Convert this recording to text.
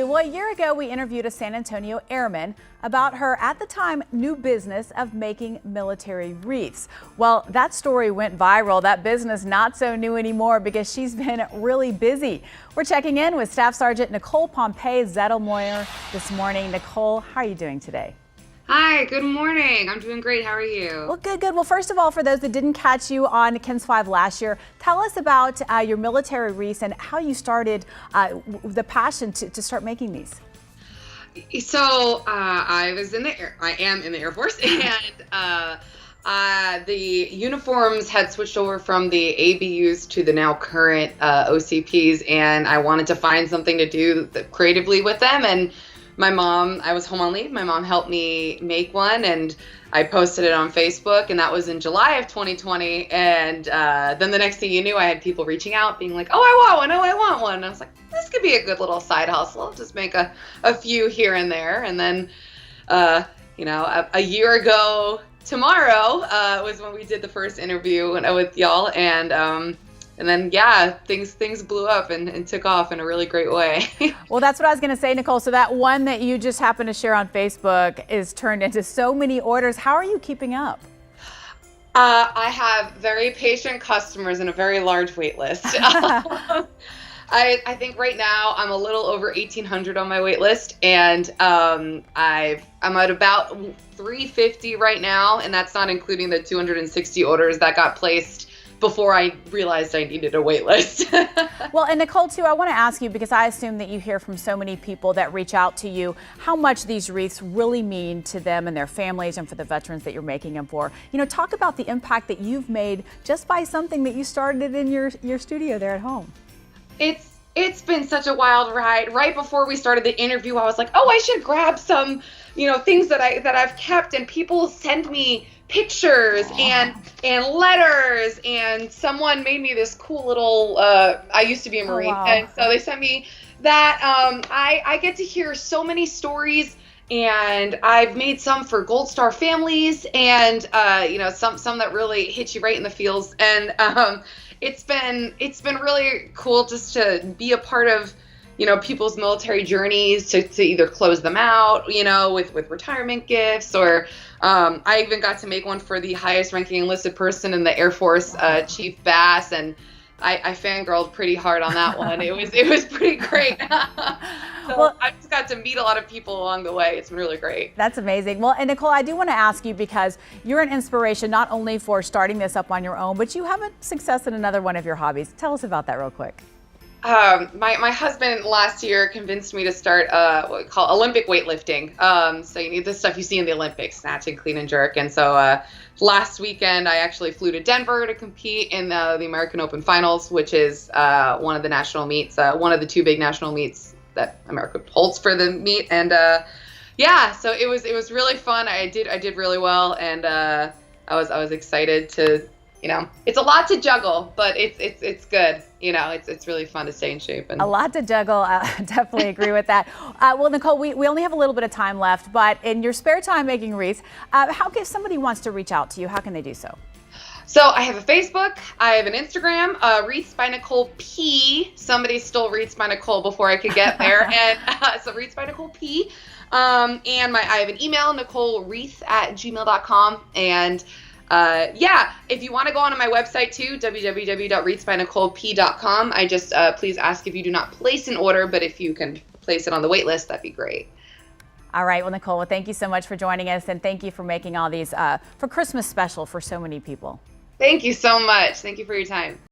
Well, a year ago, we interviewed a San Antonio airman about her, at the time, new business of making military wreaths. Well, that story went viral. That business not so new anymore because she's been really busy. We're checking in with Staff Sergeant Nicole Zettelmoyer this morning. Nicole, how are you doing today? Hi, good morning. I'm doing great. How are you? Well, good. Well, first of all, for those that didn't catch you on KENS 5 last year, tell us about your military wreaths and how you started the passion to start making these. So I am in the Air Force, and the uniforms had switched over from the ABUs to the now current OCPs, and I wanted to find something to do creatively with them. And I was home on leave. My mom helped me make one, and I posted it on Facebook, and that was in July of 2020. And then the next thing you knew, I had people reaching out being like, "Oh, I want one. Oh, I want one." And I was like, this could be a good little side hustle. I'll just make a few here and there. And then, a year ago tomorrow was when we did the first interview with y'all. And then, yeah, things blew up and took off in a really great way. Well, that's what I was going to say, Nicole. So that one that you just happened to share on Facebook is turned into so many orders. How are you keeping up? I have very patient customers and a very large wait list. I think right now I'm a little over 1,800 on my wait list, and I'm at about 350 right now, and that's not including the 260 orders that got placed before I realized I needed a wait list. Well, and Nicole, too, I want to ask you, because I assume that you hear from so many people that reach out to you, how much these wreaths really mean to them and their families and for the veterans that you're making them for. You know, talk about the impact that you've made just by something that you started in your studio there at home. It's been such a wild ride. Right before we started the interview, I was like, oh, I should grab some, things that I've kept, and people send me pictures and letters, and someone made me this cool little I used to be a Marine. Wow. And so they sent me that. I get to hear so many stories, and I've made some for Gold Star families, and some that really hit you right in the feels. And it's been really cool just to be a part of people's military journeys, to either close them out, with retirement gifts, or I even got to make one for the highest ranking enlisted person in the Air Force, Chief Bass, and I fangirled pretty hard on that one. It was pretty great. So I just got to meet a lot of people along the way. It's been really great. That's amazing. Well, and Nicole, I do want to ask you, because you're an inspiration not only for starting this up on your own, but you have a success in another one of your hobbies. Tell us about that real quick. My husband last year convinced me to start what we call Olympic weightlifting. So you need the stuff you see in the Olympics, snatch and clean and jerk. And so last weekend, I actually flew to Denver to compete in the American Open Finals, which is one of the national meets, one of the two big national meets that America holds for the meet. And so it was really fun. I did really well, and I was excited to. It's a lot to juggle, but it's good. It's really fun to stay in shape. And a lot to juggle. I definitely agree with that. Well, Nicole, we only have a little bit of time left, but in your spare time making wreaths, if somebody wants to reach out to you, how can they do so? So I have a Facebook, I have an Instagram, Wreaths by Nicole P. Somebody stole Wreaths by Nicole before I could get there, and so Wreaths by Nicole P. And I have an email, NicoleWreath@gmail.com, and if you want to go onto my website too, www.wreathsbynicoleP.com. I just please ask if you do not place an order, but if you can place it on the wait list, that'd be great. All right. Well, Nicole, thank you so much for joining us, and thank you for making all these for Christmas special for so many people. Thank you so much. Thank you for your time.